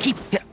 Keep it.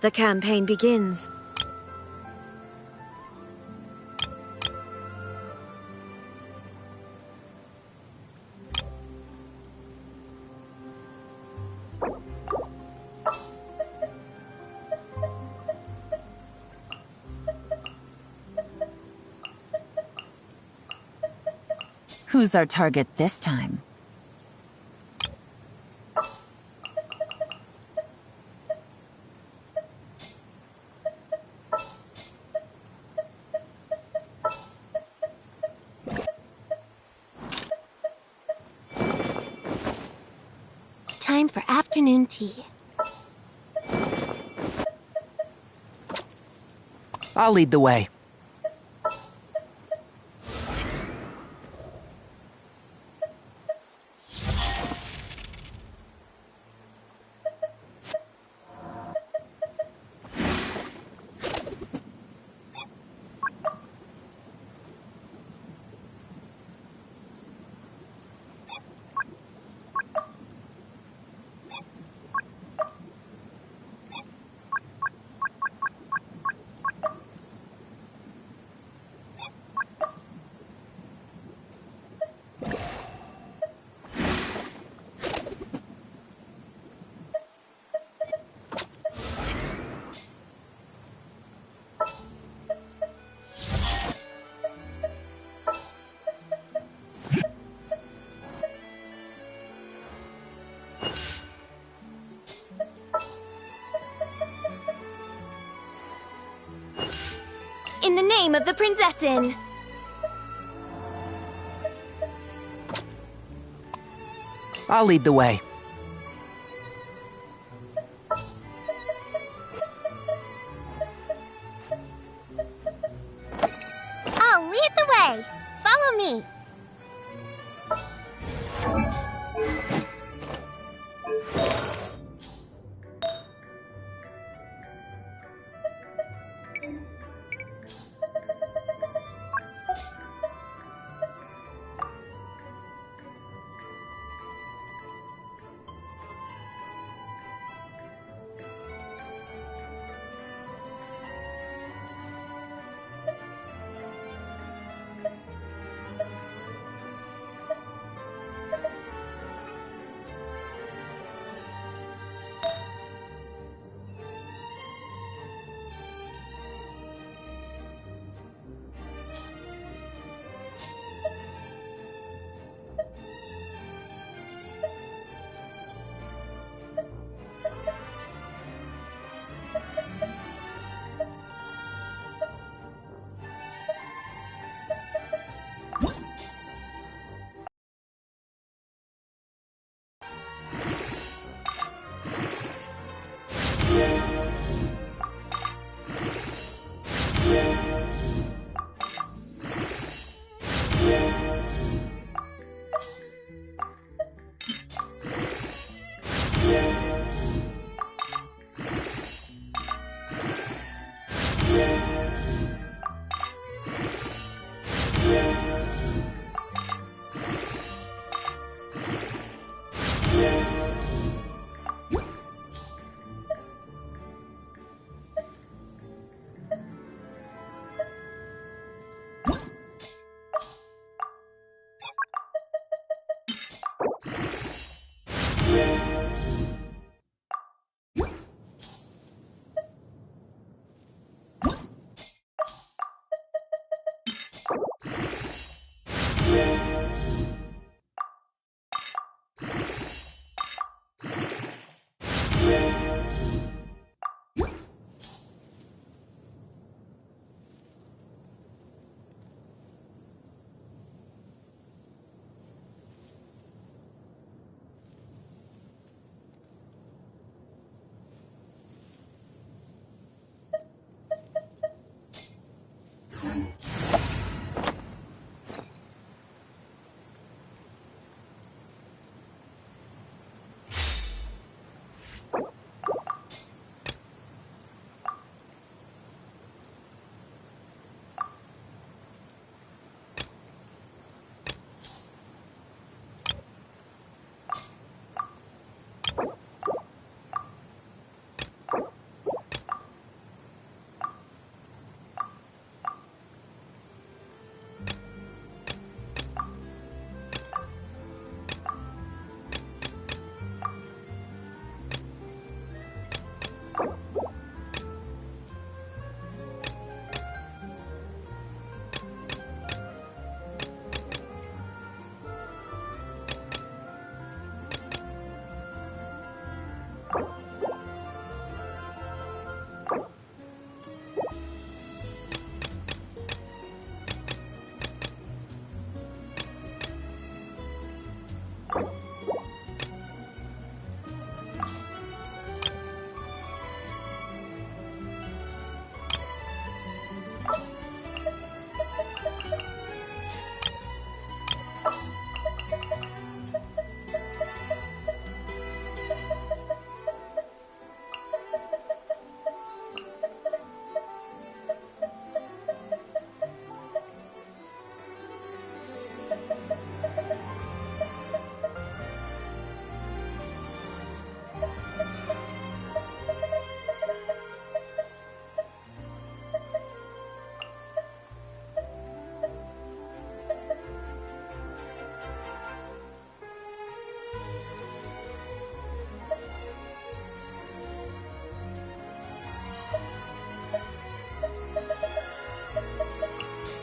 The campaign begins. Who's our target this time? Time for afternoon tea. I'll lead the way. name of the Prinzessin. I'll lead the way. I'll lead the way. Follow me.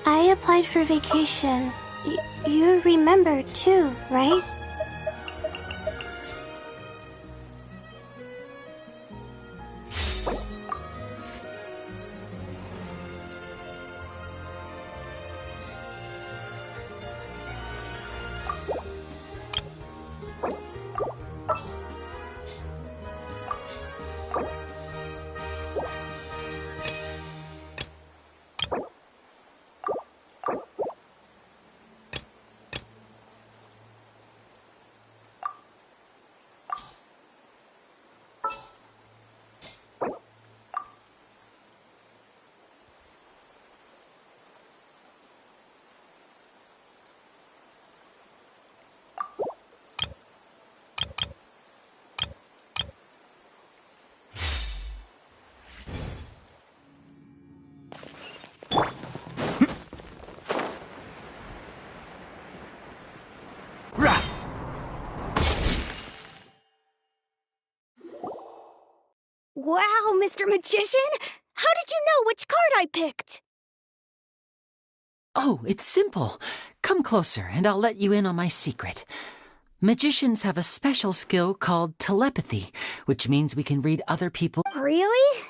I applied for vacation. You remember too, right? Wow, Mr. Magician! How did you know which card I picked? Oh, it's simple. Come closer, and I'll let you in on my secret. Magicians have a special skill called telepathy, which means we can read other people. Really?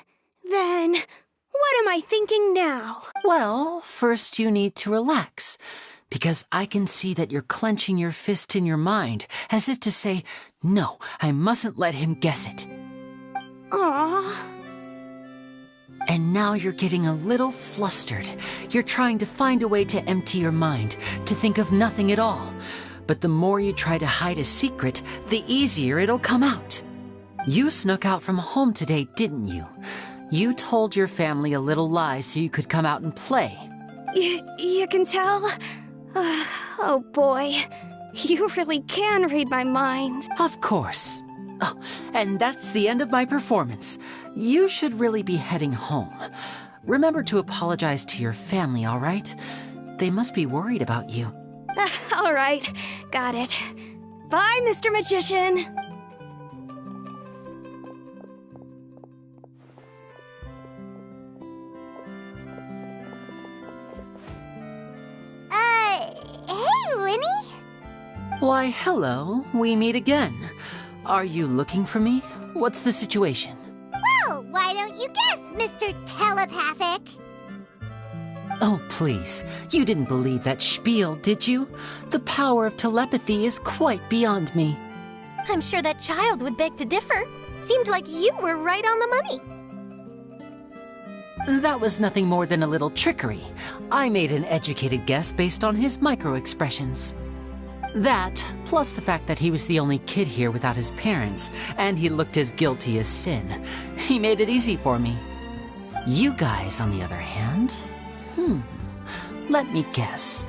Then, what am I thinking now? Well, first you need to relax, because I can see that you're clenching your fist in your mind, as if to say, no, I mustn't let him guess it. Aww. And now you're getting a little flustered. You're trying to find a way to empty your mind, to think of nothing at all. But the more you try to hide a secret, the easier it'll come out. You snuck out from home today, didn't you? You told your family a little lie so you could come out and play. You can tell? Oh boy, you really can read my mind. Of course. Oh, and that's the end of my performance. You should really be heading home. Remember to apologize to your family, all right? They must be worried about you. All right, got it. Bye, Mr. Magician. Hey, Lenny? Why, hello. We meet again. Are you looking for me? What's the situation? Well, why don't you guess, Mr. Telepathic? Oh, please. You didn't believe that spiel, did you? The power of telepathy is quite beyond me. I'm sure that child would beg to differ. Seemed like you were right on the money. That was nothing more than a little trickery. I made an educated guess based on his micro-expressions. That, plus the fact that he was the only kid here without his parents, and he looked as guilty as sin. He made it easy for me. You guys, on the other hand... Let me guess.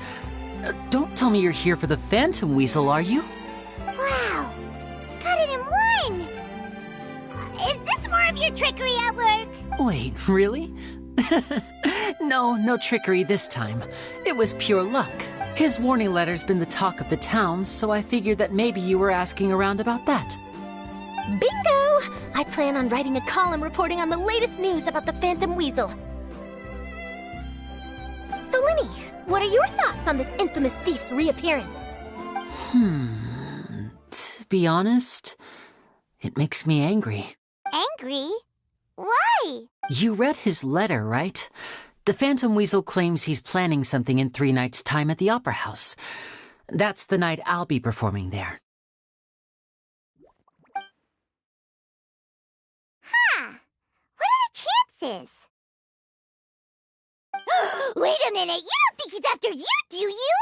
Don't tell me you're here for the Phantom Weasel, are you? Wow! Got it in one! Is this more of your trickery at work? Wait, really? No trickery this time. It was pure luck. His warning letter's been the talk of the town, so I figured that maybe you were asking around about that. Bingo! I plan on writing a column reporting on the latest news about the Phantom Weasel. So, Lenny, what are your thoughts on this infamous thief's reappearance? To be honest, it makes me angry. Angry? Why? You read his letter, right? The Phantom Weasel claims he's planning something in 3 nights' time at the Opera House. That's the night I'll be performing there. Huh. What are the chances? Wait a minute, you don't think he's after you, do you?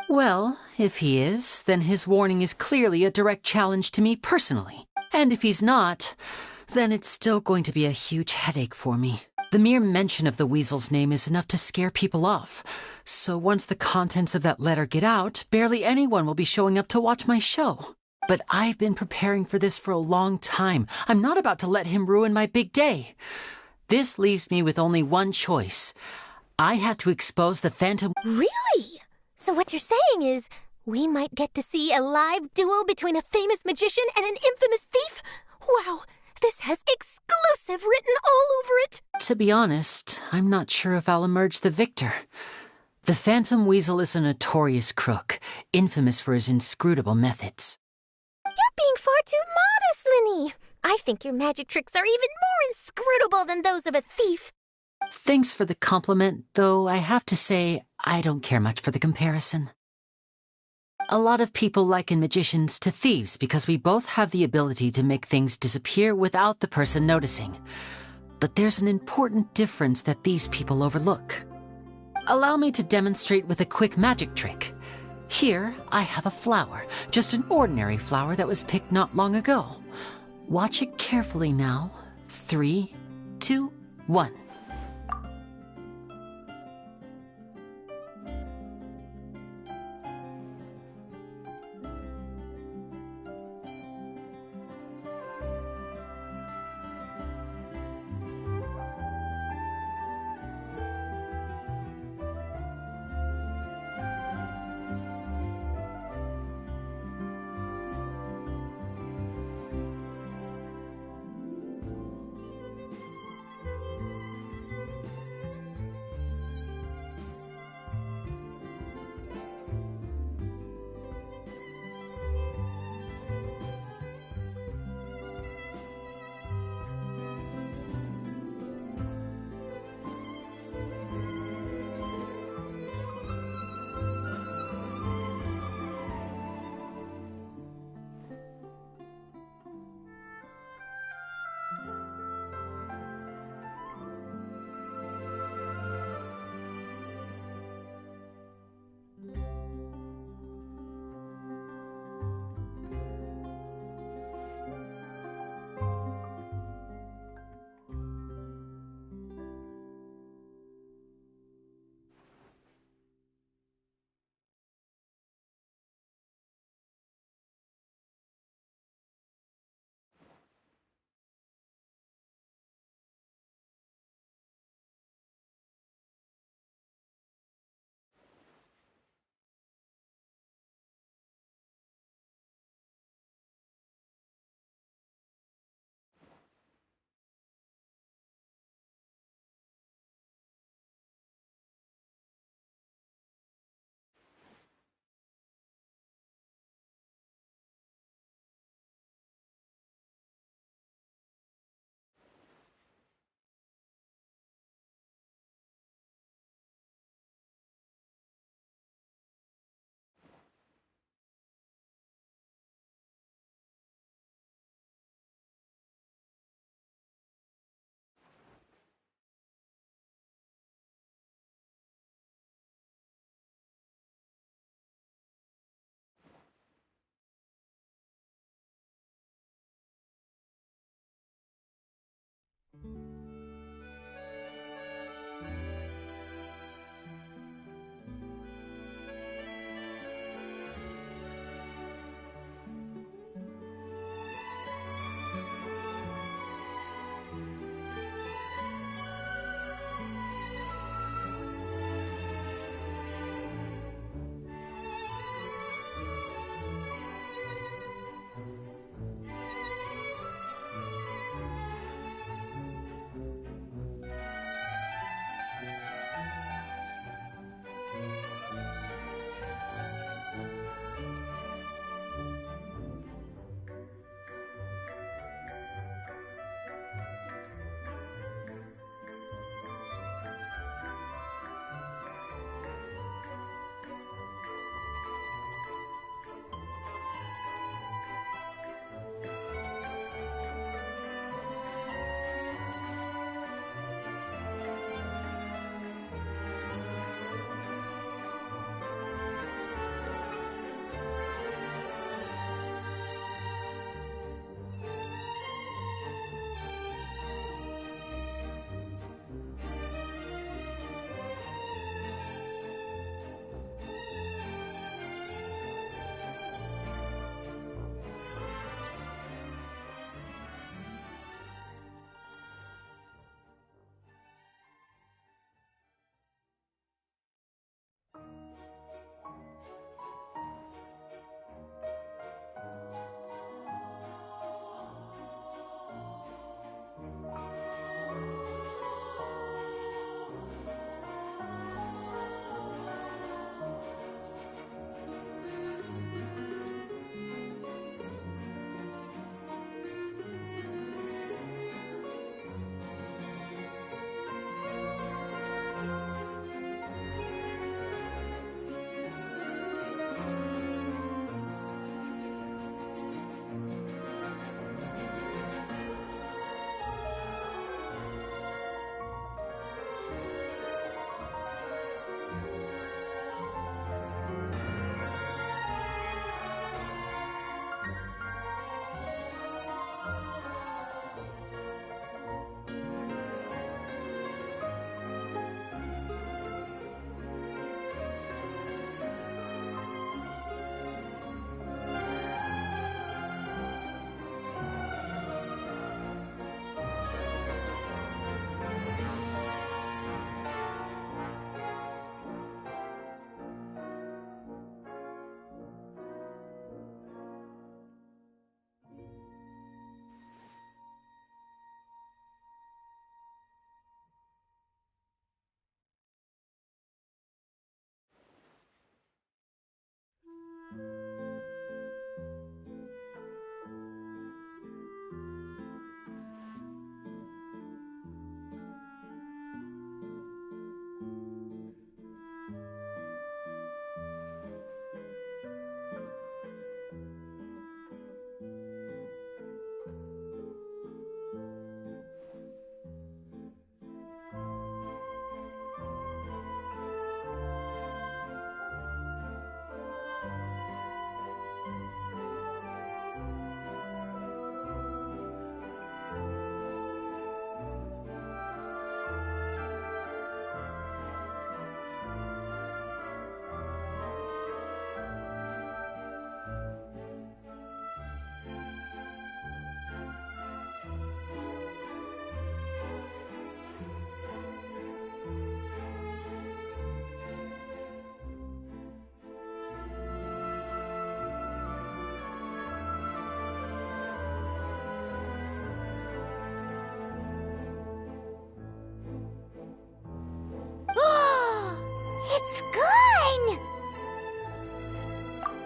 Well, if he is, then his warning is clearly a direct challenge to me personally. And if he's not, then it's still going to be a huge headache for me. The mere mention of the Weasel's name is enough to scare people off. So once the contents of that letter get out, barely anyone will be showing up to watch my show. But I've been preparing for this for a long time. I'm not about to let him ruin my big day. This leaves me with only one choice. I have to expose the Phantom... Really? So what you're saying is, we might get to see a live duel between a famous magician and an infamous thief? Wow, this has exclusive written all over it. To be honest, I'm not sure if I'll emerge the victor. The Phantom Weasel is a notorious crook, infamous for his inscrutable methods. You're being far too modest, Lenny. I think your magic tricks are even more inscrutable than those of a thief. Thanks for the compliment, though I have to say I don't care much for the comparison. A lot of people liken magicians to thieves because we both have the ability to make things disappear without the person noticing. But there's an important difference that these people overlook. Allow me to demonstrate with a quick magic trick. Here, I have a flower, just an ordinary flower that was picked not long ago. Watch it carefully now. 3, 2, 1.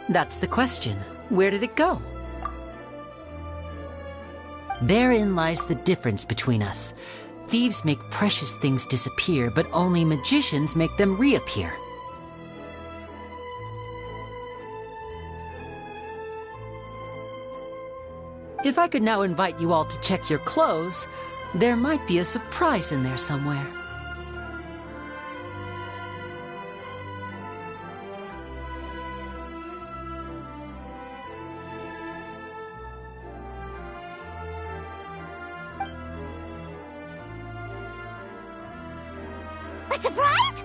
That's the question. Where did it go? Therein lies the difference between us. Thieves make precious things disappear, but only magicians make them reappear. If I could now invite you all to check your clothes, there might be a surprise in there somewhere. A surprise?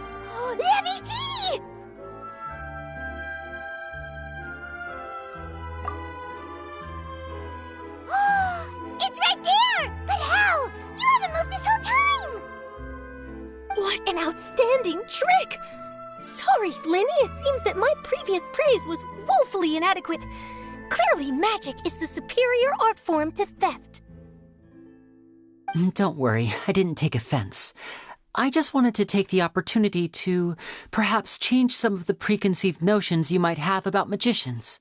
Let me see! It's right there! But how? You haven't moved this whole time! What an outstanding trick! Sorry, Lenny, it seems that my previous praise was woefully inadequate. Clearly, magic is the superior art form to theft. Don't worry, I didn't take offense. I just wanted to take the opportunity to perhaps change some of the preconceived notions you might have about magicians.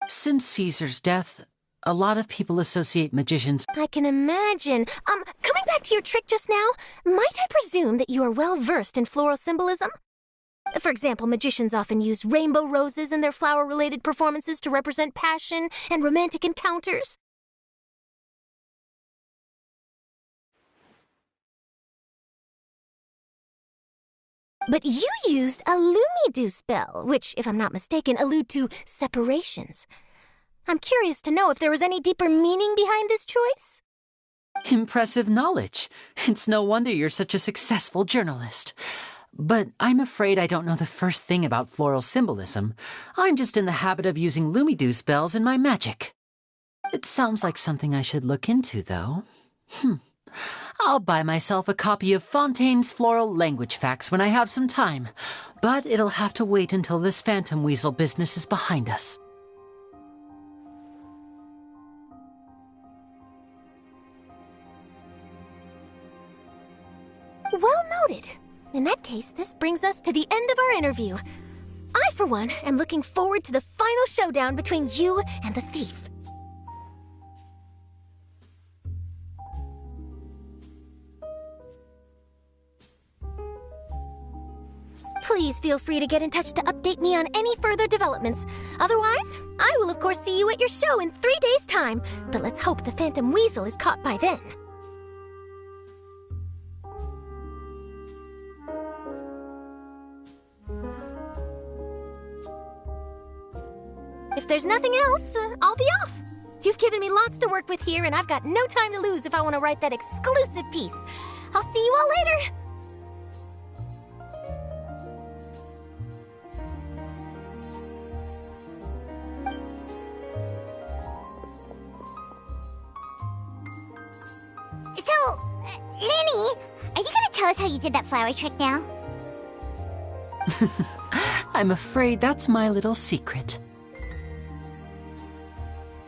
Since Caesar's death, a lot of people associate magicians. I can imagine. Coming back to your trick just now, might I presume that you are well versed in floral symbolism? For example, magicians often use rainbow roses in their flower-related performances to represent passion and romantic encounters. But you used a Lumidu spell, which, if I'm not mistaken, allude to separations. I'm curious to know if there was any deeper meaning behind this choice? Impressive knowledge. It's no wonder you're such a successful journalist. But I'm afraid I don't know the first thing about floral symbolism. I'm just in the habit of using Lumidu spells in my magic. It sounds like something I should look into, though. I'll buy myself a copy of Fontaine's Floral Language Facts when I have some time, but it'll have to wait until this phantom weasel business is behind us. Well noted. In that case, this brings us to the end of our interview. I, for one, am looking forward to the final showdown between you and the thief. Please feel free to get in touch to update me on any further developments. Otherwise, I will of course see you at your show in 3 days' time, but let's hope the Phantom Weasel is caught by then. If there's nothing else, I'll be off. You've given me lots to work with here, and I've got no time to lose if I want to write that exclusive piece. I'll see you all later. So, Lenny, are you gonna tell us how you did that flower trick now? I'm afraid that's my little secret.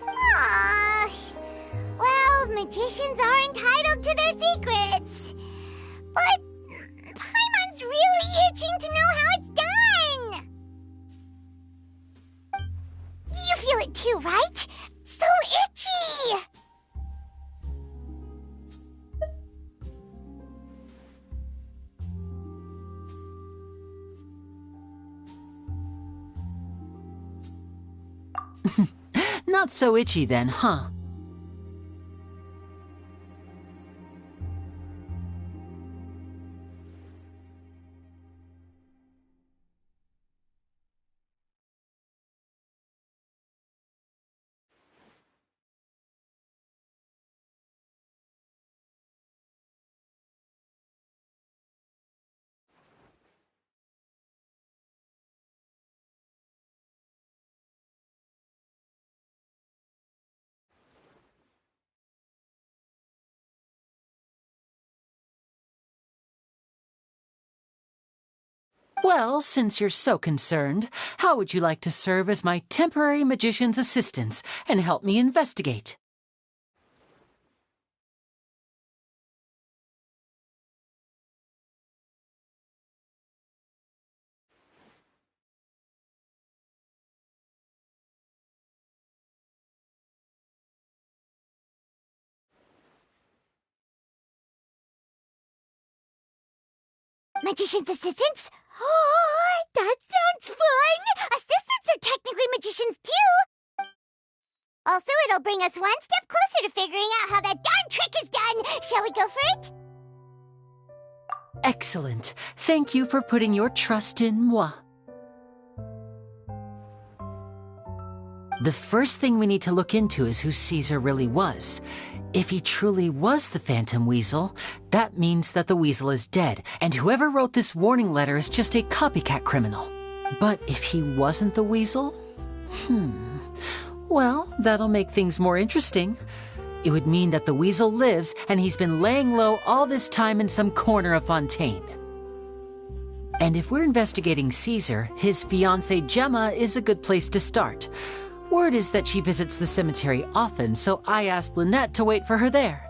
Aww. Well, magicians are entitled to their secrets. But Paimon's really itching to know how it's done. You feel it too, right? So itchy! Not so itchy then, huh? Well, since you're so concerned, how would you like to serve as my temporary magician's assistants and help me investigate? Magician's assistants? Oh, that sounds fun! Assistants are technically magicians too! Also, it'll bring us one step closer to figuring out how that darn trick is done! Shall we go for it? Excellent. Thank you for putting your trust in moi. The first thing we need to look into is who Caesar really was. If he truly was the Phantom Weasel, that means that the Weasel is dead, and whoever wrote this warning letter is just a copycat criminal. But if he wasn't the Weasel? Well, that'll make things more interesting. It would mean that the Weasel lives, and he's been laying low all this time in some corner of Fontaine. And if we're investigating Caesar, his fiancée Gemma is a good place to start. Word is that she visits the cemetery often, so I asked Lynette to wait for her there.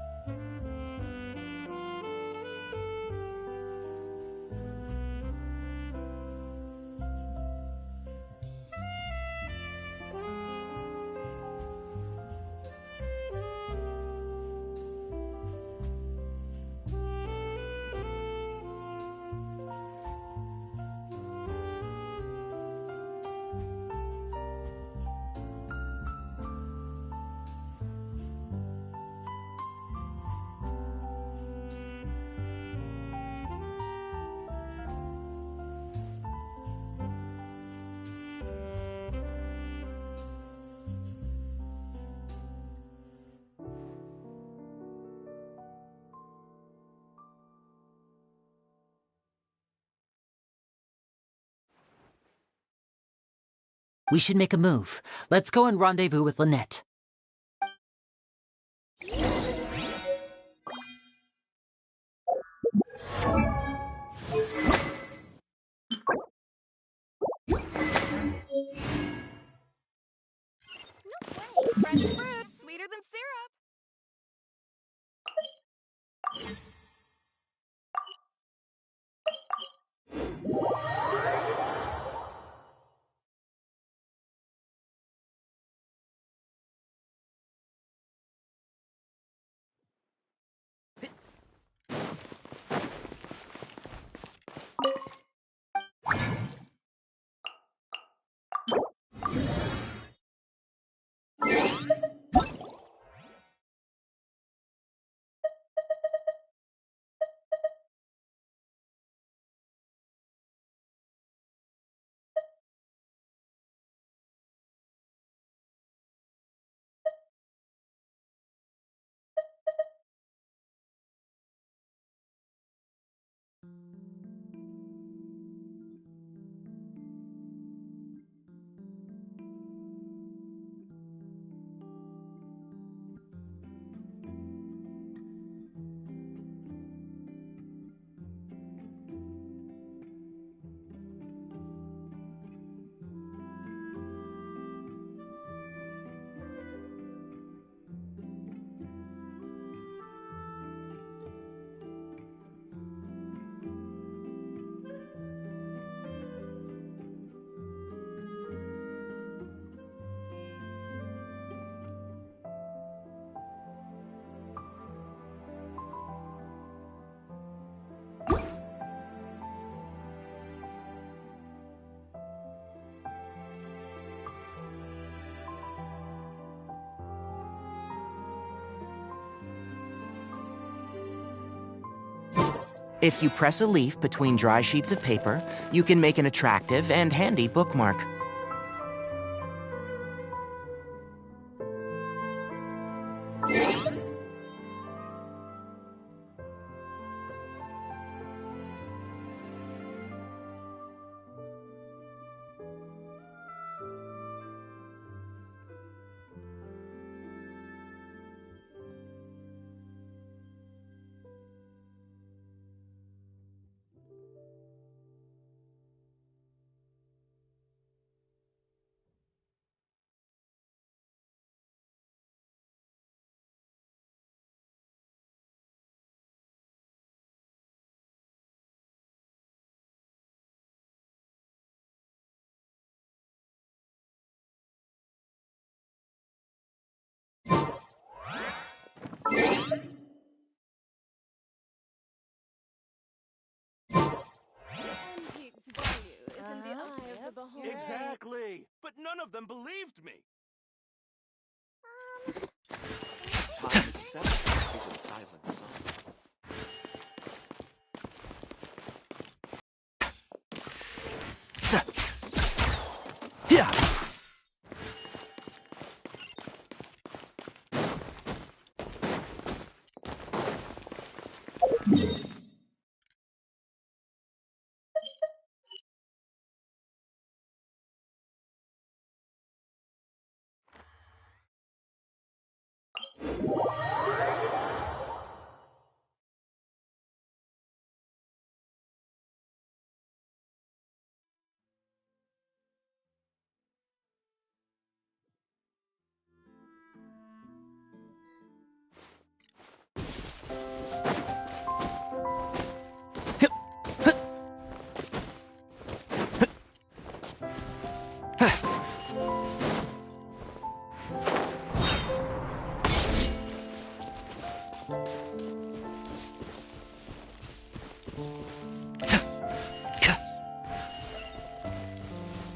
We should make a move. Let's go and rendezvous with Lynette. Fresh fruit, sweeter than syrup. If you press a leaf between dry sheets of paper, you can make an attractive and handy bookmark. Exactly! But none of them believed me! Time itself is a silent song. Yeah!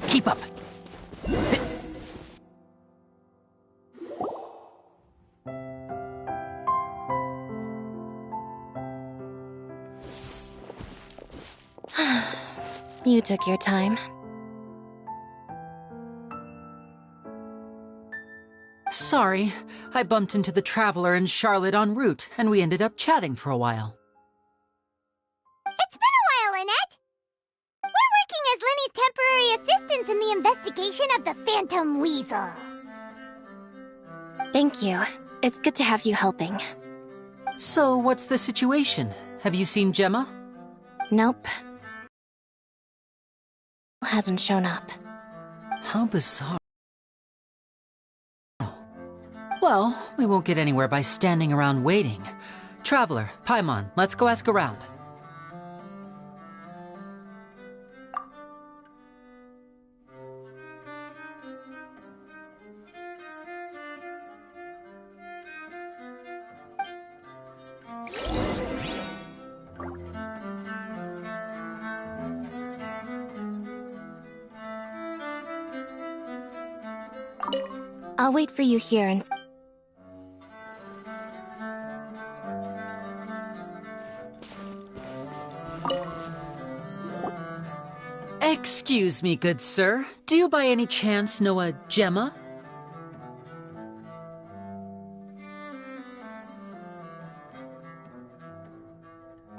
Keep up. You took your time. Sorry, I bumped into the Traveler and Charlotte en route, and we ended up chatting for a while. It's been a while, Annette. We're working as Lenny's temporary assistants in the investigation of the Phantom Weasel. Thank you. It's good to have you helping. So, what's the situation? Have you seen Gemma? Nope. Hasn't shown up. How bizarre. Well, we won't get anywhere by standing around waiting. Traveler, Paimon, let's go ask around. I'll wait for you here and... Excuse me, good sir. Do you by any chance know a Gemma?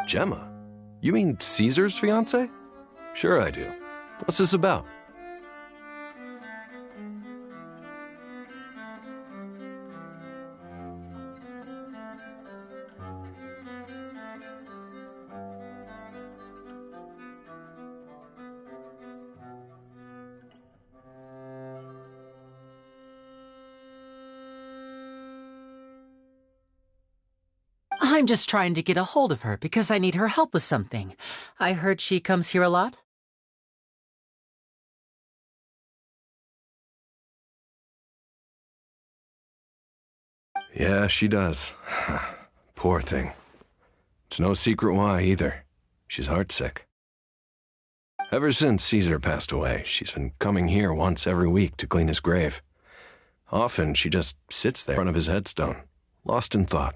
Gemma? You mean Caesar's fiancé? Sure I do. What's this about? I'm just trying to get a hold of her because I need her help with something. I heard she comes here a lot. Yeah, she does. Poor thing. It's no secret why, either. She's heartsick. Ever since Caesar passed away, she's been coming here once every week to clean his grave. Often, she just sits there in front of his headstone, lost in thought.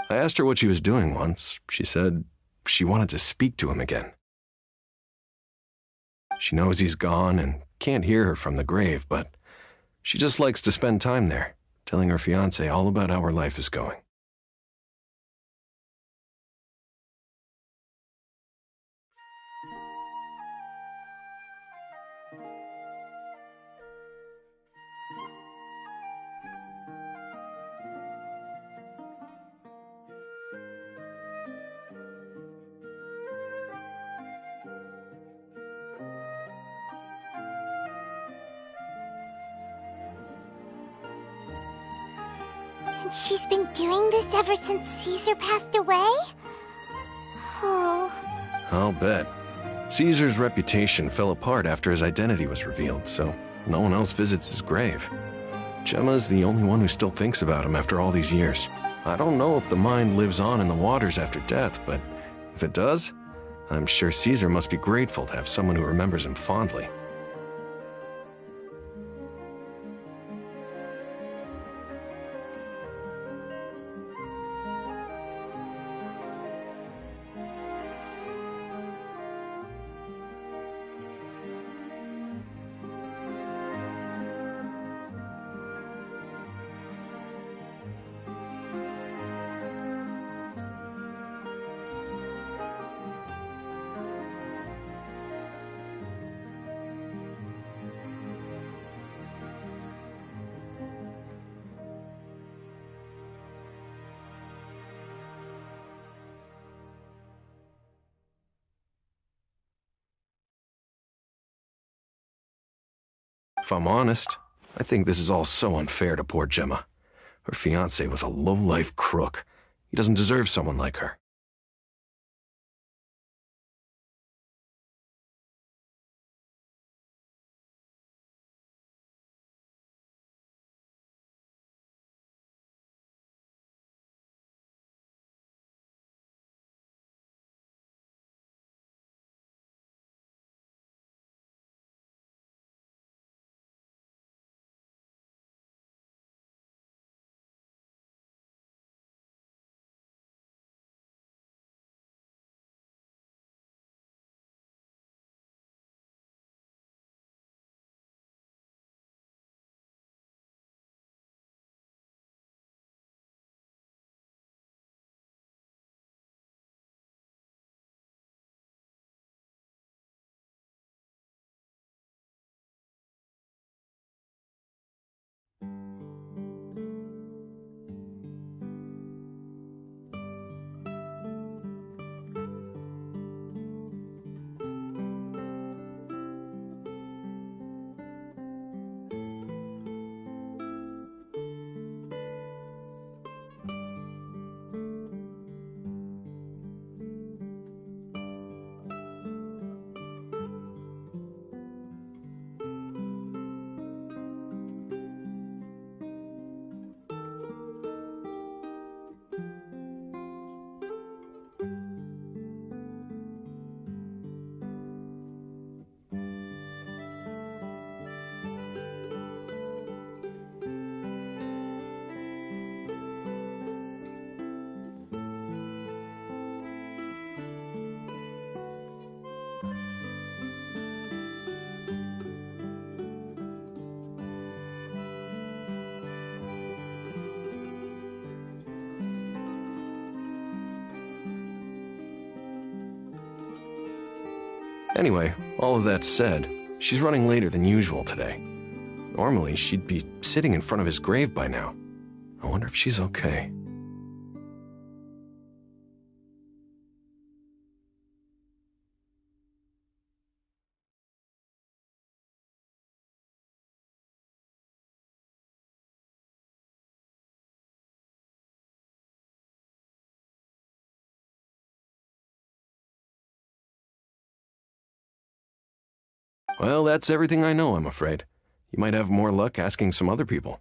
I asked her what she was doing once. She said she wanted to speak to him again. She knows he's gone and can't hear her from the grave, but she just likes to spend time there, telling her fiancé all about how her life is going. And she's been doing this ever since Caesar passed away? Oh. I'll bet. Caesar's reputation fell apart after his identity was revealed, so no one else visits his grave. Gemma's the only one who still thinks about him after all these years. I don't know if the mind lives on in the waters after death, but if it does, I'm sure Caesar must be grateful to have someone who remembers him fondly. If I'm honest, I think this is all so unfair to poor Gemma. Her fiancé was a low-life crook. He doesn't deserve someone like her. Anyway, all of that said, she's running later than usual today. Normally, she'd be sitting in front of his grave by now. I wonder if she's okay. Well, that's everything I know, I'm afraid. You might have more luck asking some other people.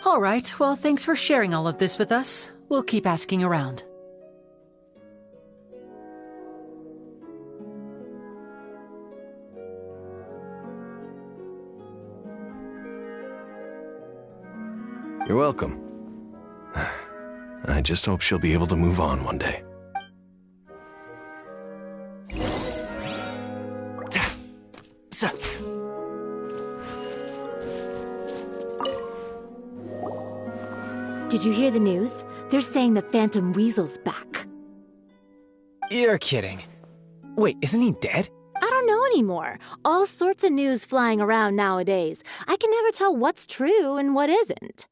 All right, well, thanks for sharing all of this with us. We'll keep asking around. You're welcome. I just hope she'll be able to move on one day. Did you hear the news? They're saying the Phantom Weasel's back. You're kidding. Wait, isn't he dead? I don't know anymore. All sorts of news flying around nowadays. I can never tell what's true and what isn't.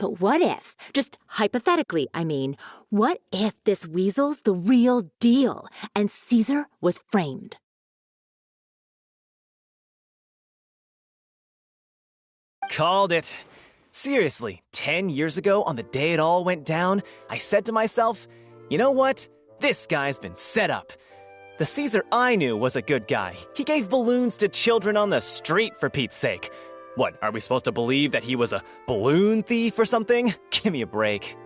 But what if, just hypothetically, I mean, what if this weasel's the real deal and Caesar was framed? Called it. Seriously, 10 years ago, on the day it all went down, I said to myself, you know what? This guy's been set up. The Caesar I knew was a good guy. He gave balloons to children on the street, for Pete's sake. What, are we supposed to believe that he was a balloon thief or something? Give me a break.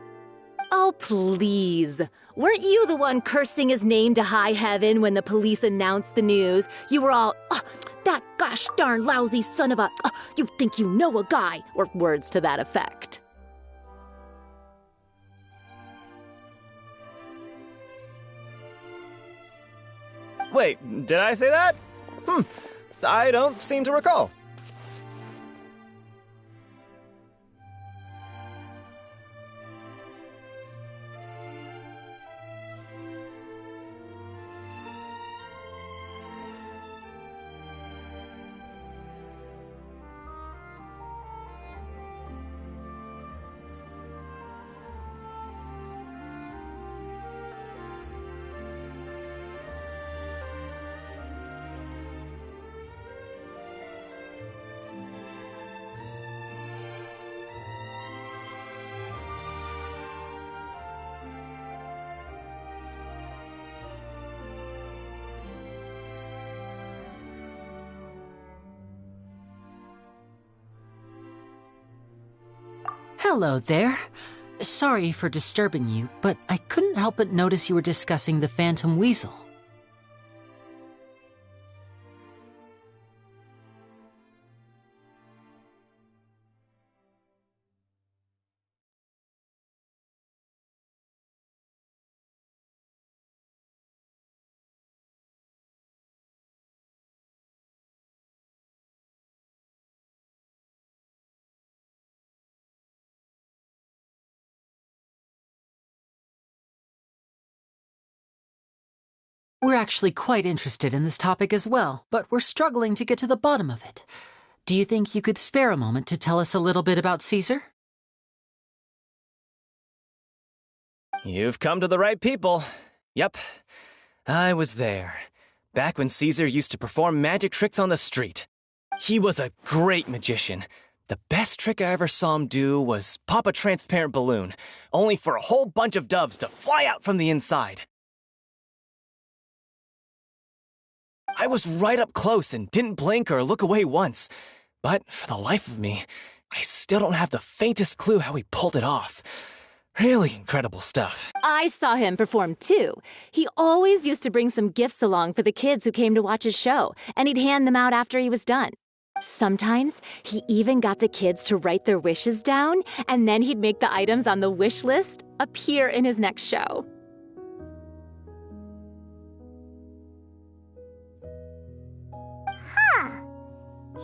Oh, please. Weren't you the one cursing his name to high heaven when the police announced the news? You were all, that gosh darn lousy son of a, you think you know a guy, or words to that effect. Wait, did I say that? I don't seem to recall. Hello there. Sorry for disturbing you, but I couldn't help but notice you were discussing the Phantom Weasel. We're actually quite interested in this topic as well, but we're struggling to get to the bottom of it. Do you think you could spare a moment to tell us a little bit about Caesar? You've come to the right people. Yep, I was there. Back when Caesar used to perform magic tricks on the street. He was a great magician. The best trick I ever saw him do was pop a transparent balloon, only for a whole bunch of doves to fly out from the inside. I was right up close and didn't blink or look away once. But for the life of me, I still don't have the faintest clue how he pulled it off. Really incredible stuff. I saw him perform too. He always used to bring some gifts along for the kids who came to watch his show, and he'd hand them out after he was done. Sometimes he even got the kids to write their wishes down, and then he'd make the items on the wish list appear in his next show.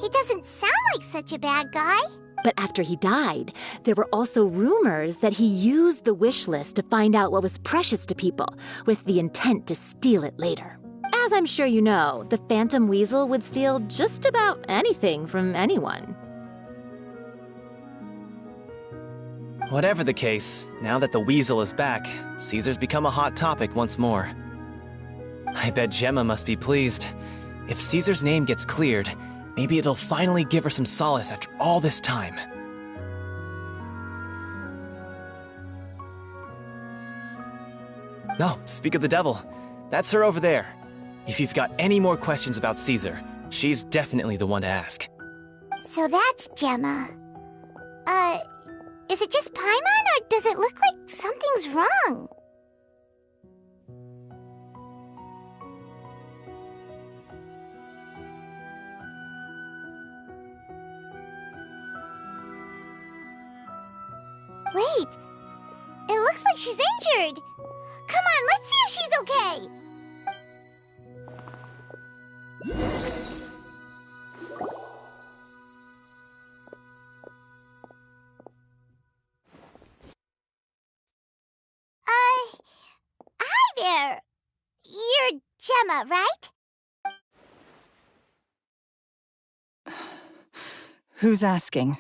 He doesn't sound like such a bad guy. But after he died, there were also rumors that he used the wish list to find out what was precious to people, with the intent to steal it later. As I'm sure you know, the Phantom Weasel would steal just about anything from anyone. Whatever the case, now that the Weasel is back, Caesar's become a hot topic once more. I bet Gemma must be pleased. If Caesar's name gets cleared, maybe it'll finally give her some solace after all this time. Oh, speak of the devil. That's her over there. If you've got any more questions about Caesar, she's definitely the one to ask. So that's Gemma. Is it just Paimon, or does it look like something's wrong? Wait, it looks like she's injured. Come on, let's see if she's okay. Hi there. You're Gemma, right? Who's asking?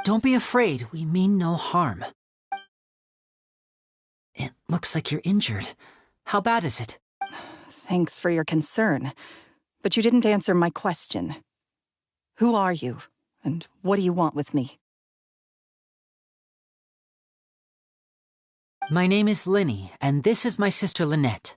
Don't be afraid, we mean no harm. It looks like you're injured. How bad is it? Thanks for your concern, but you didn't answer my question. Who are you, and what do you want with me? My name is Linny, and this is my sister Lynette.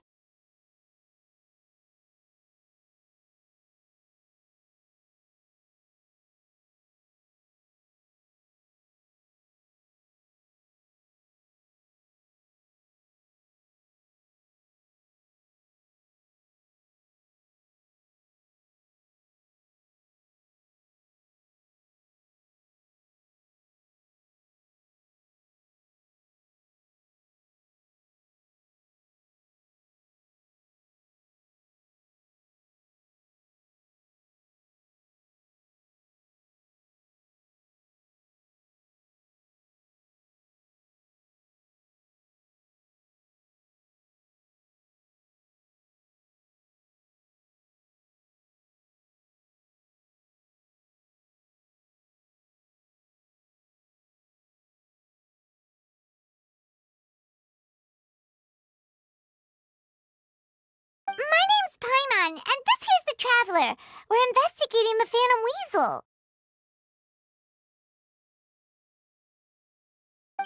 My name's Paimon, and this here's the Traveler. We're investigating the Phantom Weasel.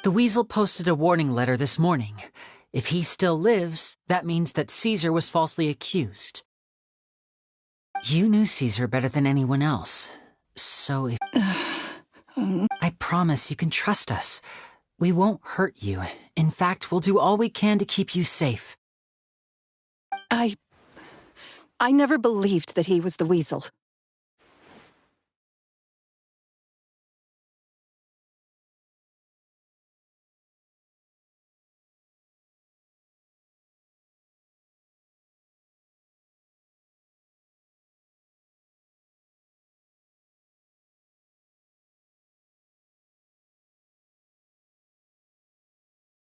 The Weasel posted a warning letter this morning. If he still lives, that means that Caesar was falsely accused. You knew Caesar better than anyone else. So if... I promise you can trust us. We won't hurt you. In fact, we'll do all we can to keep you safe. I never believed that he was the Weasel.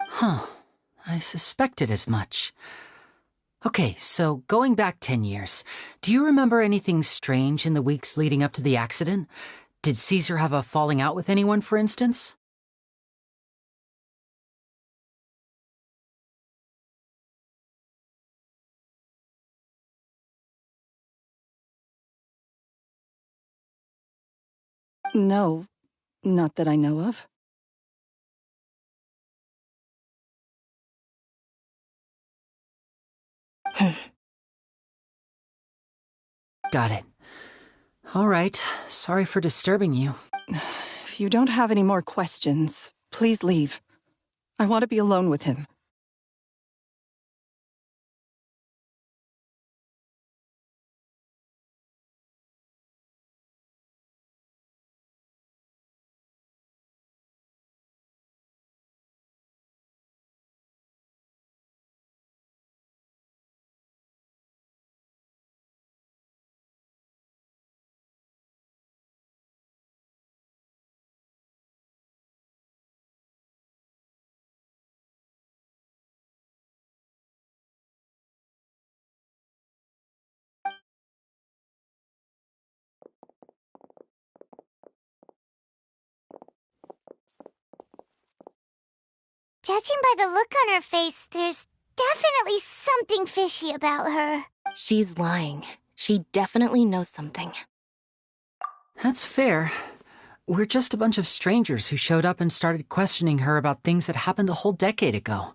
Huh. I suspected as much. Okay, so going back 10 years, do you remember anything strange in the weeks leading up to the accident? Did Caesar have a falling out with anyone, for instance? No, not that I know of. Got it. All right, sorry for disturbing you. If you don't have any more questions, please leave. I want to be alone with him. Judging by the look on her face, there's definitely something fishy about her. She's lying. She definitely knows something. That's fair. We're just a bunch of strangers who showed up and started questioning her about things that happened a whole decade ago.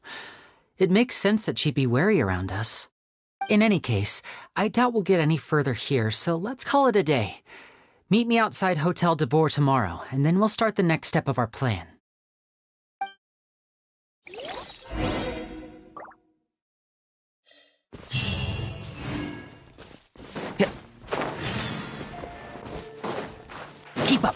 It makes sense that she'd be wary around us. In any case, I doubt we'll get any further here, so let's call it a day. Meet me outside Hotel de Boer tomorrow, and then we'll start the next step of our plan. Keep up.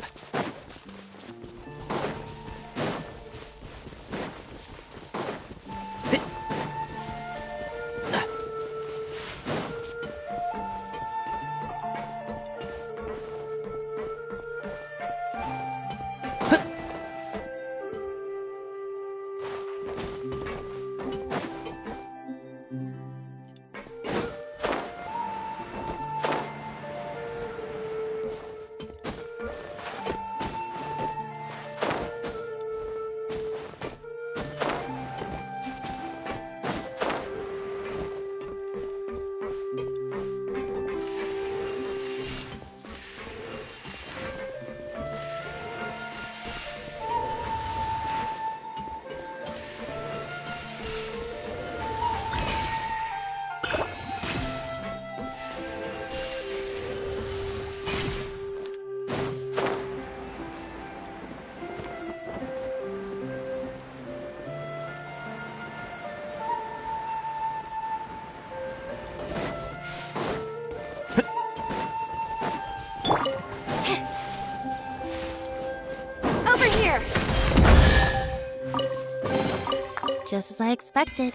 Just as I expected.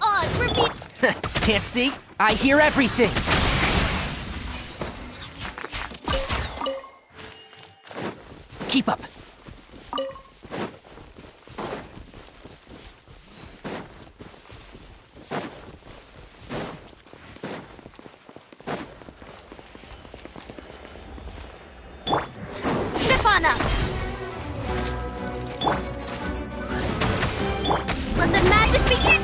Oz, reveal. Can't see? I hear everything! Keep up! Let the magic begin!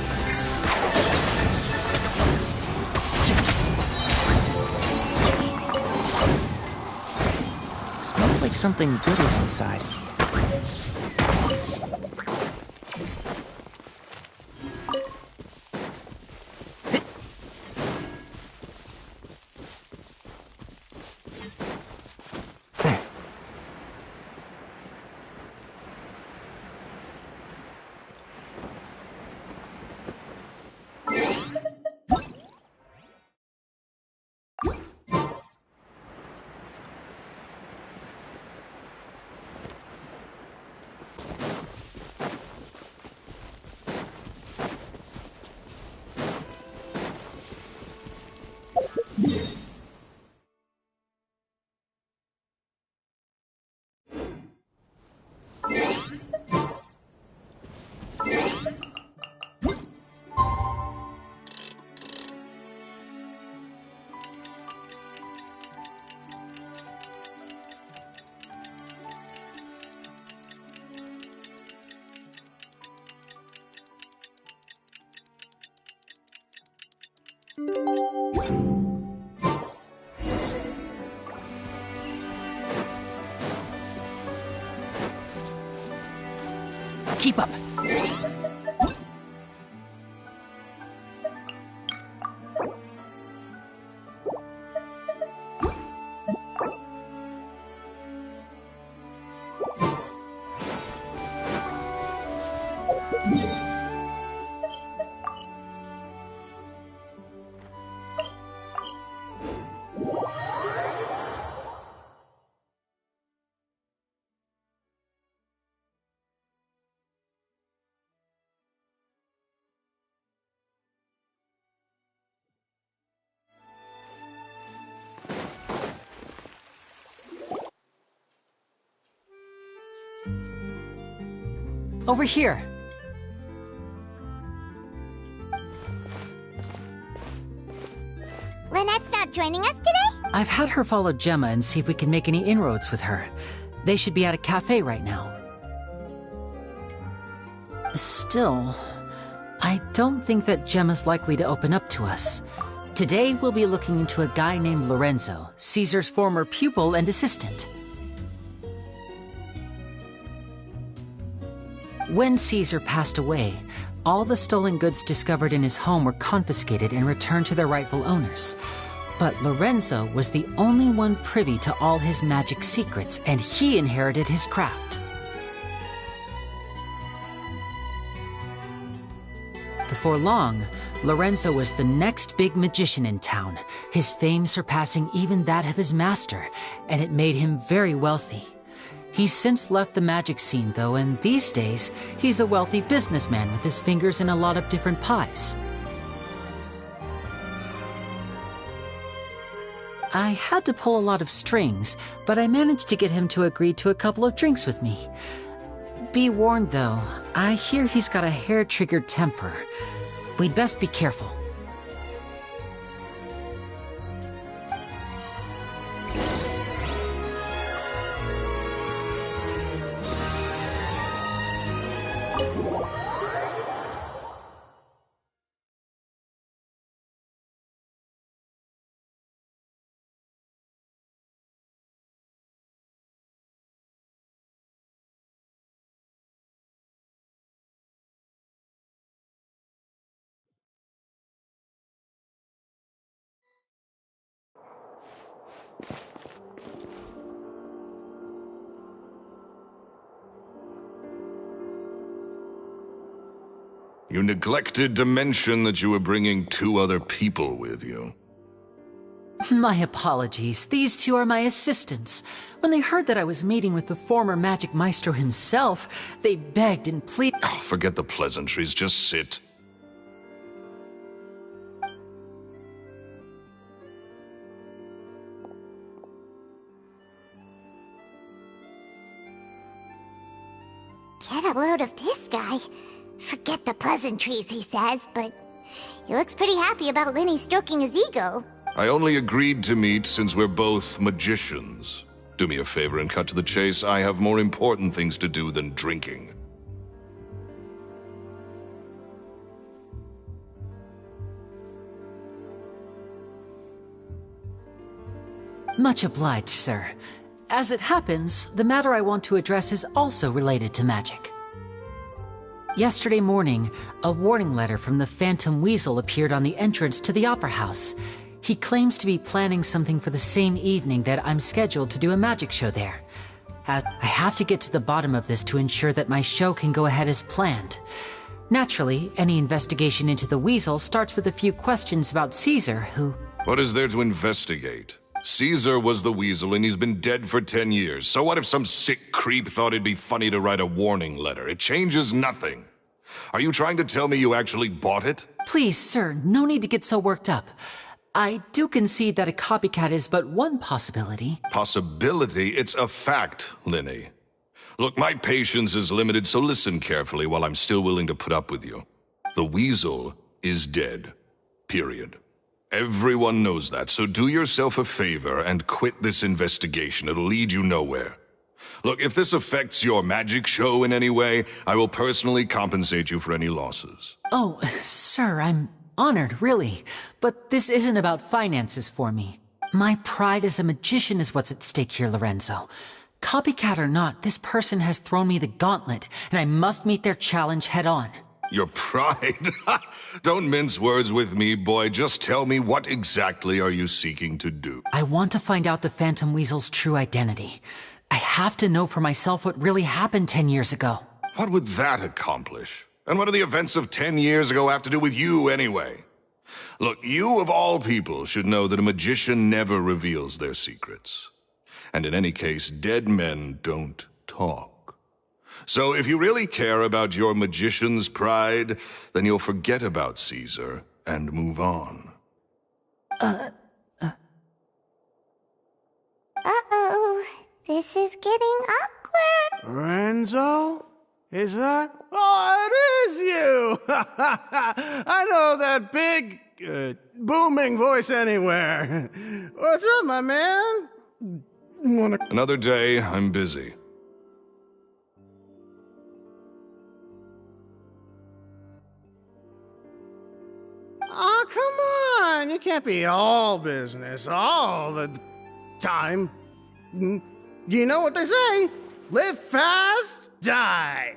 Smells like something good is inside. Keep up! Over here. Lynette's not joining us today? I've had her follow Gemma and see if we can make any inroads with her. They should be at a cafe right now. Still, I don't think that Gemma's likely to open up to us. Today, we'll be looking into a guy named Lorenzo, Caesar's former pupil and assistant. When Caesar passed away, All the stolen goods discovered in his home were confiscated and returned to their rightful owners. But Lorenzo was the only one privy to all his magic secrets, and he inherited his craft. Before long, Lorenzo was the next big magician in town, his fame surpassing even that of his master, and it made him very wealthy. He's since left the magic scene, though, and these days, he's a wealthy businessman with his fingers in a lot of different pies. I had to pull a lot of strings, but I managed to get him to agree to a couple of drinks with me. Be warned, though, I hear he's got a hair-triggered temper. We'd best be careful. You neglected to mention that you were bringing 2 other people with you. My apologies. These 2 are my assistants. When they heard that I was meeting with the former magic maestro himself, they begged and pleaded. Oh, forget the pleasantries. Just sit. Get a load of this guy. Forget the pleasantries, he says, but he looks pretty happy about Lenny stroking his ego. I only agreed to meet since we're both magicians. Do me a favor and cut to the chase. I have more important things to do than drinking. Much obliged, sir. As it happens, the matter I want to address is also related to magic. Yesterday morning, a warning letter from the Phantom Weasel appeared on the entrance to the Opera House. He claims to be planning something for the same evening that I'm scheduled to do a magic show there. I have to get to the bottom of this to ensure that my show can go ahead as planned. Naturally, any investigation into the Weasel starts with a few questions about Caesar, who... What is there to investigate? Caesar was the Weasel and he's been dead for 10 years. So what if some sick creep thought it'd be funny to write a warning letter? It changes nothing. Are you trying to tell me you actually bought it? Please, sir, no need to get so worked up. I do concede that a copycat is but one possibility. Possibility? It's a fact, Lenny. Look, my patience is limited, so listen carefully while I'm still willing to put up with you. The Weasel is dead. Period. Everyone knows that, so do yourself a favor and quit this investigation. It'll lead you nowhere. Look, if this affects your magic show in any way, I will personally compensate you for any losses. Oh, sir, I'm honored, really. But this isn't about finances for me. My pride as a magician is what's at stake here, Lorenzo. Copycat or not, this person has thrown me the gauntlet, and I must meet their challenge head on. Your pride? Don't mince words with me, boy. Just tell me, what exactly are you seeking to do? I want to find out the Phantom Weasel's true identity. I have to know for myself what really happened 10 years ago. What would that accomplish? And what do the events of 10 years ago have to do with you, anyway? Look, you of all people should know that a magician never reveals their secrets. And in any case, dead men don't talk. So if you really care about your magician's pride, then you'll forget about Caesar and move on. Uh-oh. This is getting awkward. Lorenzo? Is that? Oh, it is you! I know that big, booming voice anywhere. What's up, my man? Another day, I'm busy. Oh, come on! You can't be all business all the time. You know what they say? Live fast, die.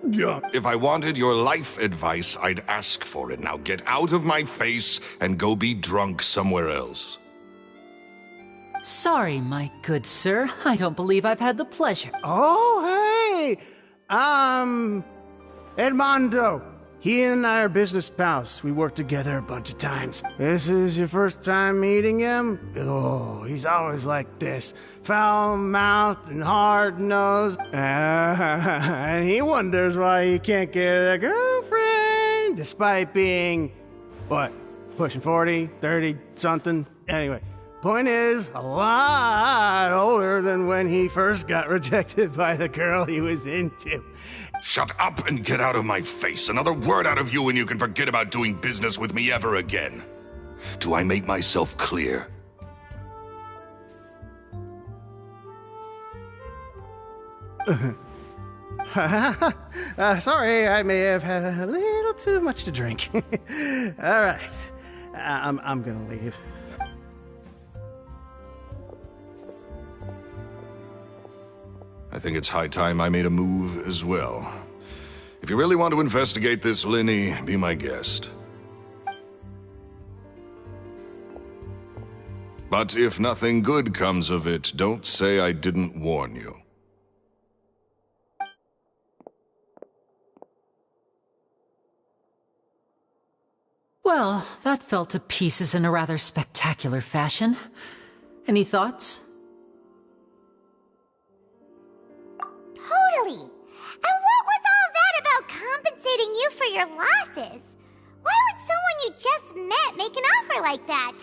Yeah. If I wanted your life advice, I'd ask for it. Now get out of my face and go be drunk somewhere else. Sorry, my good sir. I don't believe I've had the pleasure. Oh, hey! Edmondo. He and I are business pals. We worked together a bunch of times. This is your first time meeting him? Oh, he's always like this. Foul-mouthed and hard-nosed. And he wonders why he can't get a girlfriend, despite being, what, pushing 40, 30, something? Anyway, point is, a lot older than when he first got rejected by the girl he was into. Shut up and get out of my face. Another word out of you and you can forget about doing business with me ever again. Do I make myself clear? Sorry, I may have had a little too much to drink. All right, I'm gonna leave. I think it's high time I made a move as well. If you really want to investigate this, Linny, be my guest. But if nothing good comes of it, don't say I didn't warn you. Well, that fell to pieces in a rather spectacular fashion. Any thoughts? Totally. And what was all that about compensating you for your losses? Why would someone you just met make an offer like that?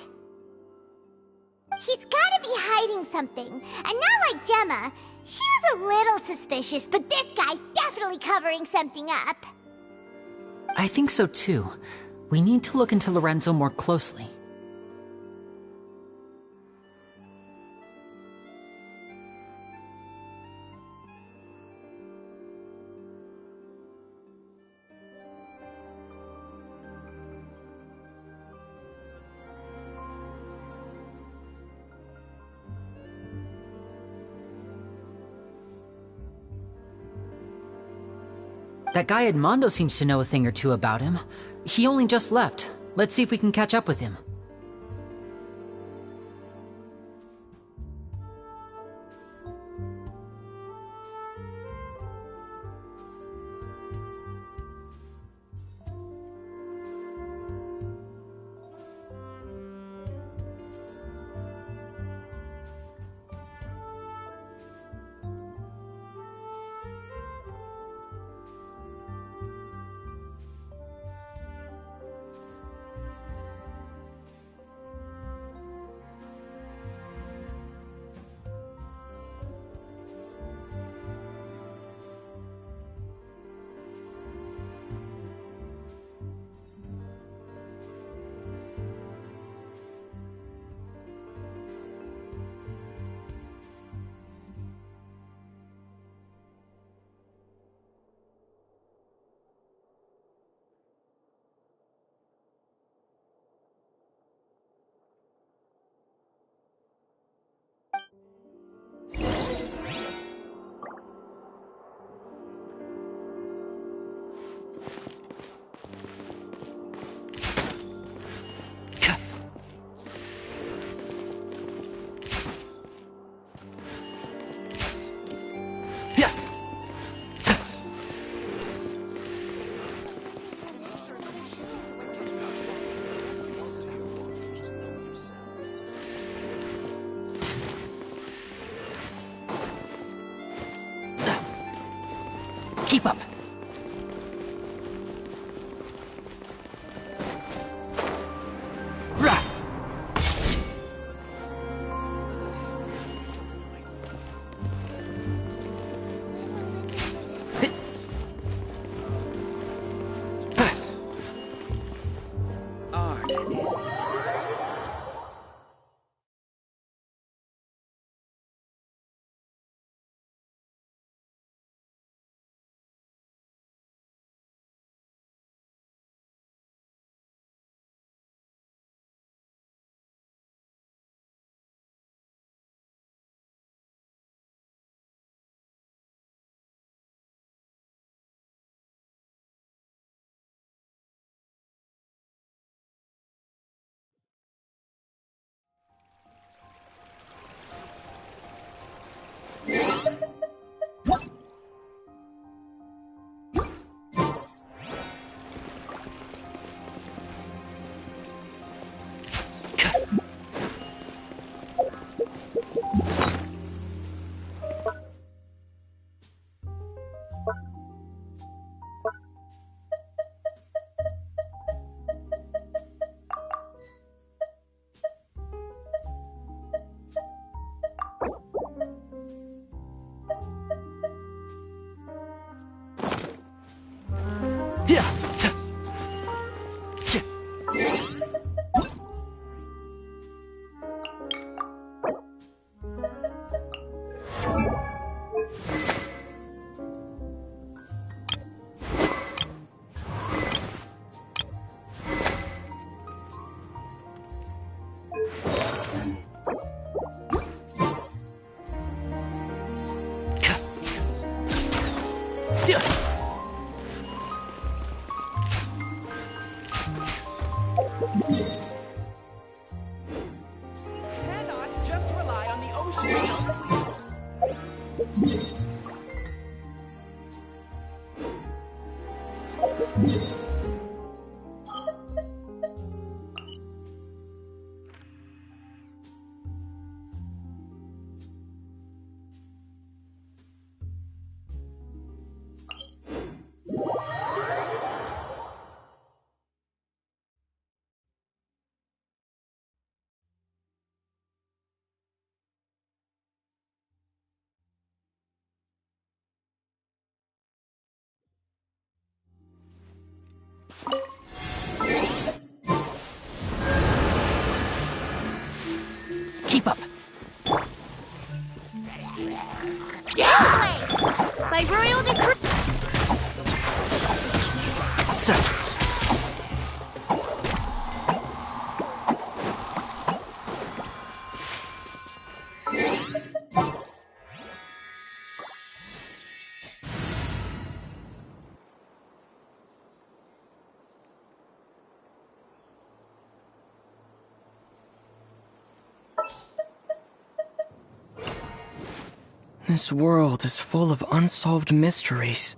He's gotta be hiding something. And not like Gemma. She was a little suspicious, but this guy's definitely covering something up. I think so too. We need to look into Lorenzo more closely. That guy Edmondo seems to know a thing or two about him. He only just left. Let's see if we can catch up with him. Keep up. Cannot just rely on the ocean. Keep up. By royal decree. Sir. This world is full of unsolved mysteries.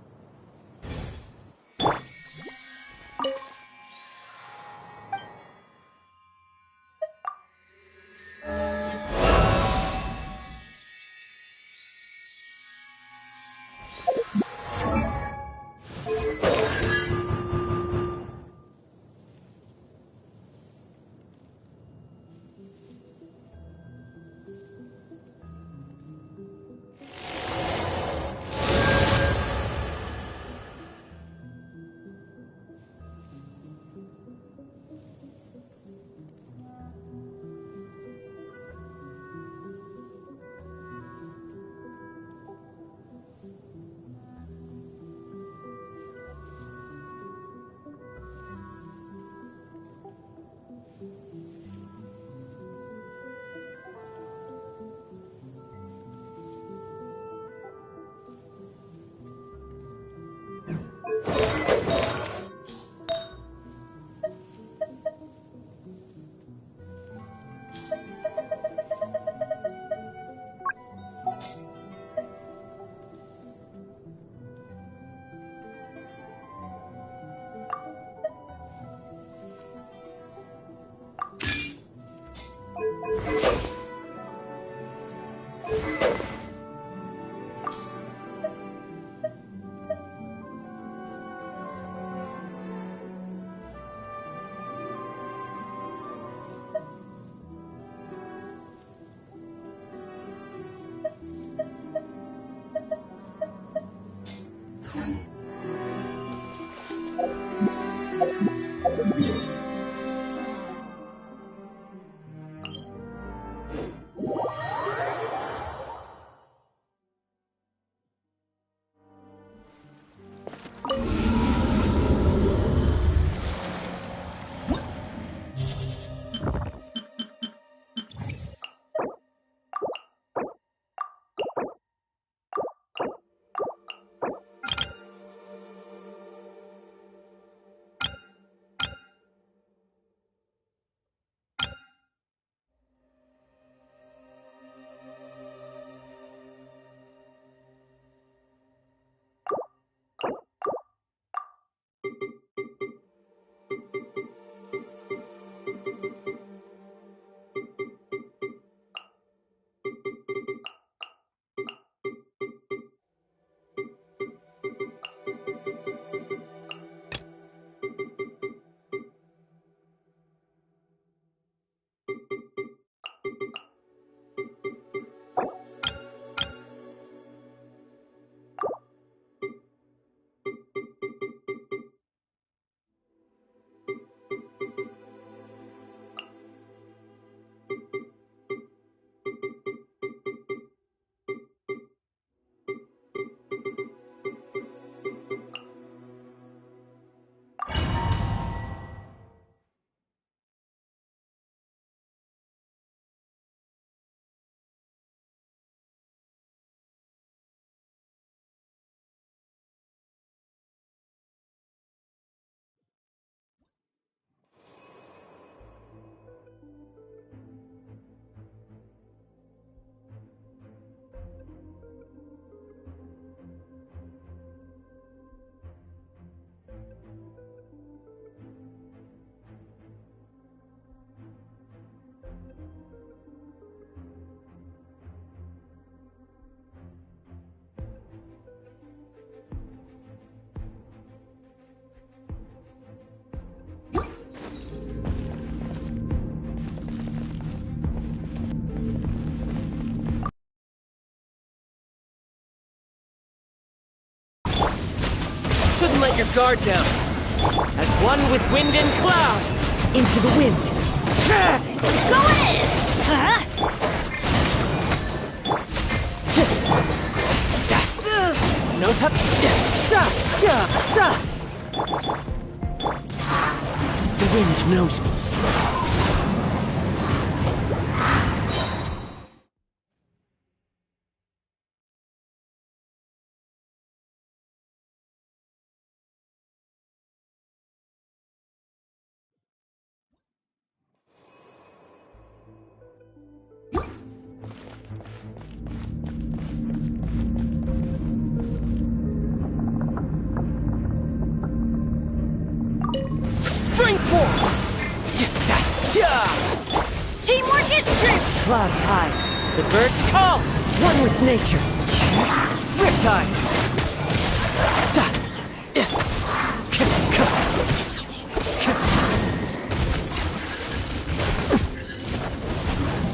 Couldn't let your guard down. As one with wind and cloud. Into the wind. Go in! No tap. The wind knows me. Springboard! Teamwork is strength! Clouds high, the birds call, one with nature. Riptide!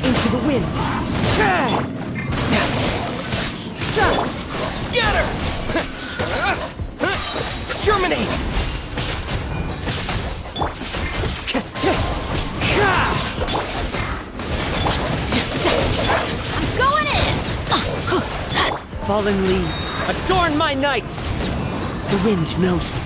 Into the wind. Scatter! Germinate! I'm going in! Fallen leaves, adorn my night! The wind knows me.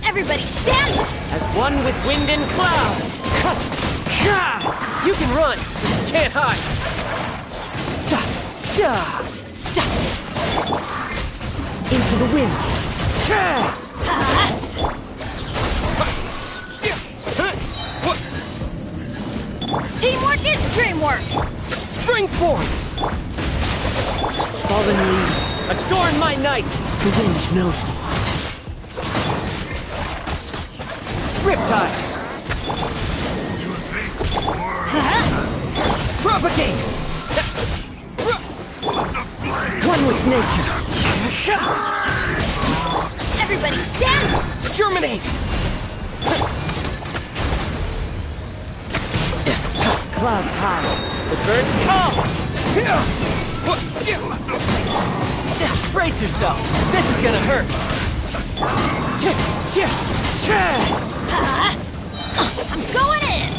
Everybody stand! As one with wind and cloud. You can run, but you can't hide. Into the wind. Teamwork is dreamwork! Spring forth! Fallen leaves, adorn my night! The wind knows me. Riptide! Propagate! One with nature! Everybody stand! Germinate! Clouds high, the birds call! Brace yourself, this is gonna hurt! I'm going in!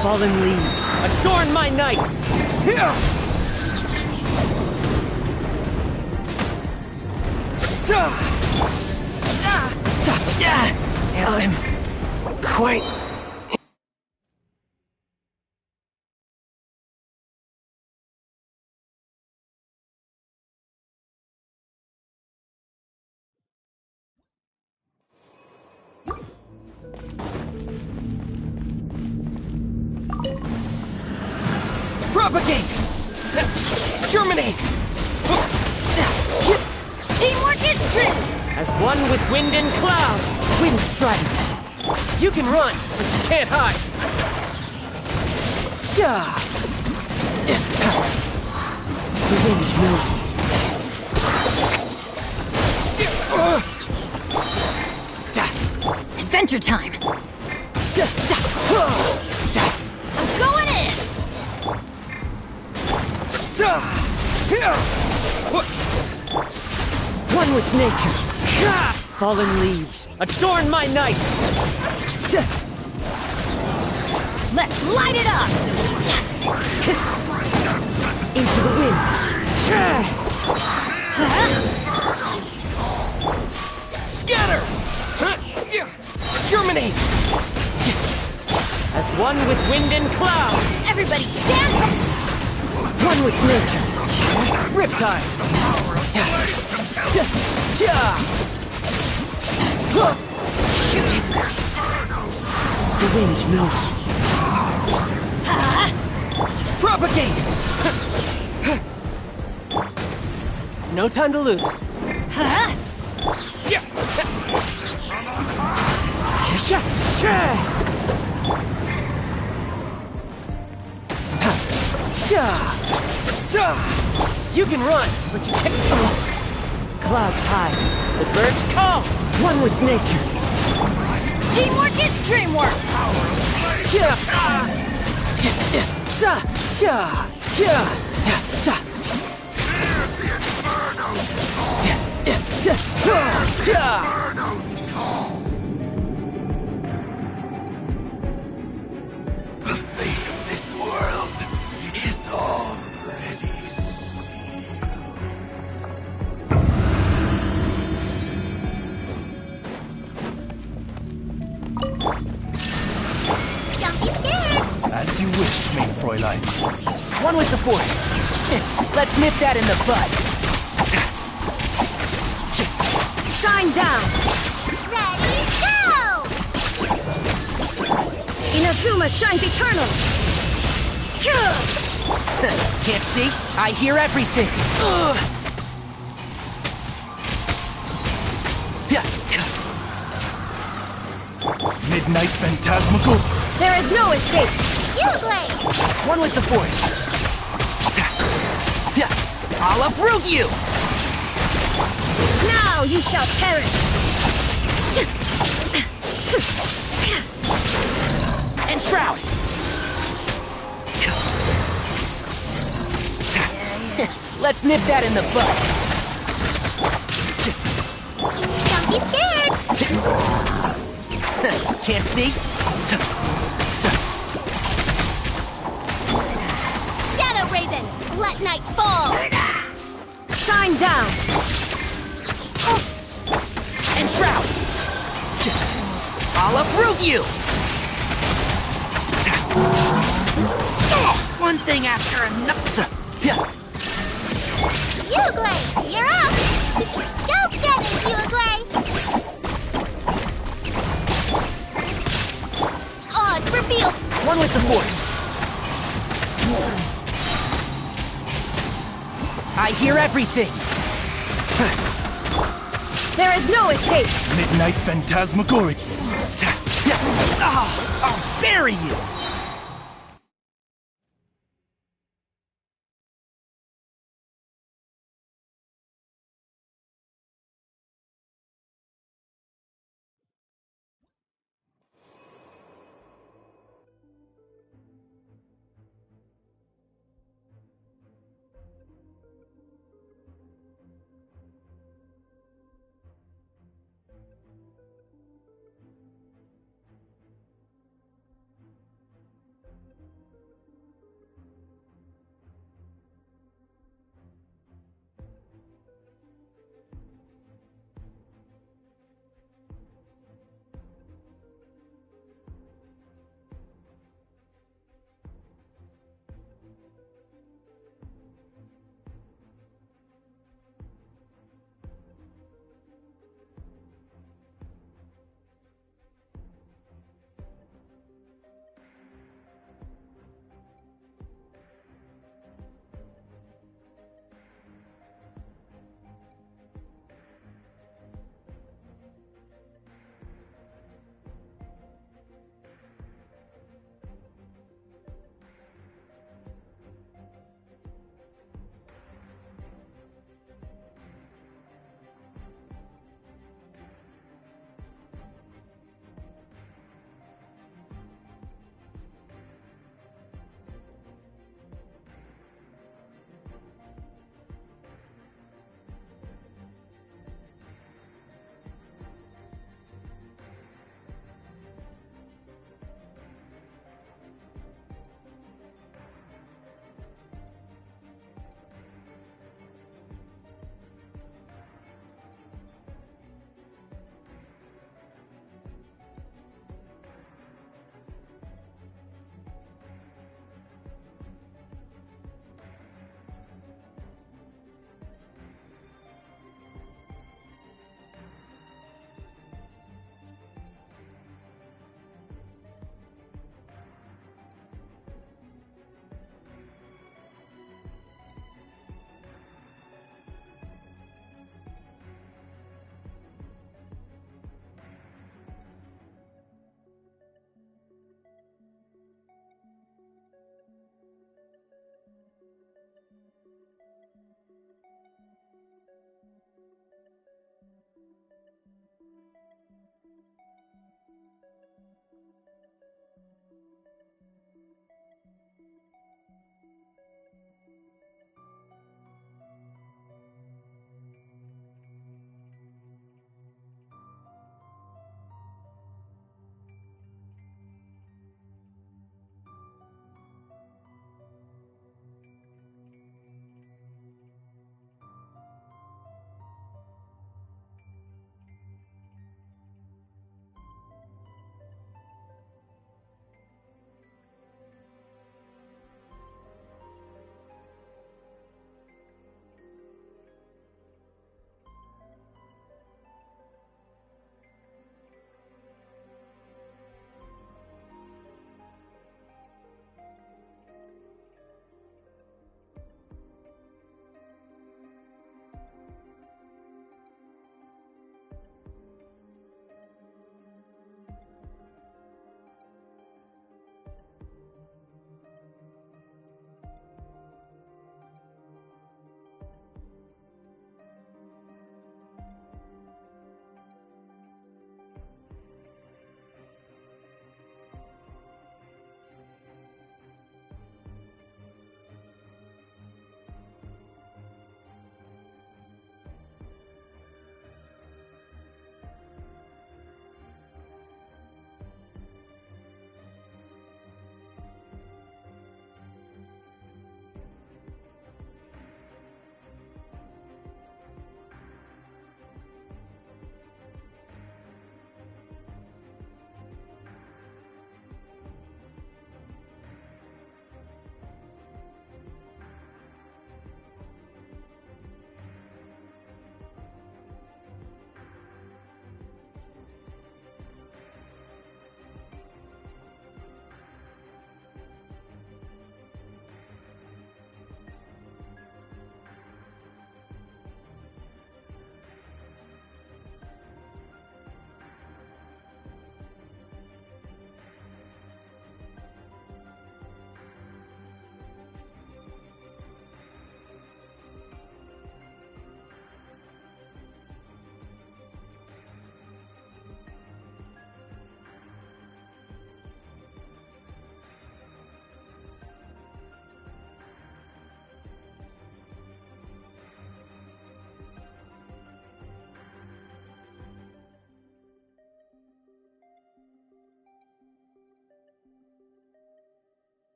Fallen leaves, adorn my night! I'm quite... Propagate! Germinate! Teamwork is strength! As one with wind and cloud, wind strike. You can run, but you can't hide. The wind knows me. Adventure time! I'm going in! One with nature. Fallen leaves, adorn my night. Let's light it up! Into the wind. Scatter! Germinate! As one with wind and cloud. Everybody stand up! One with nature. Riptide. Shoot! The wind knows me. Propagate! no time to lose. Huh? Yeah. You can run, but you can't. Clouds high, the birds call. One with nature. Teamwork is dreamwork! The fate of this world is already Don't be scared. As you wish, mein Fräulein. One with the force. Let's nip that in the bud. Shine down! Ready, go! Inazuma shines eternal! Can't see? I hear everything. Midnight Phantasmical? There is no escape! Uglade! One with the force. I'll uproot you! Now you shall perish! Enshroud! Let's nip that in the bud. Don't be scared! Can't see? Shadow Raven, let night fall! Shine down! Enshroud! I'll uproot you! One thing after another. Uglade, you're up! Go get it, Uglade! Oz, reveal! One with the force. I hear everything. There is no escape! Midnight Phantasmagoria. I'll bury you!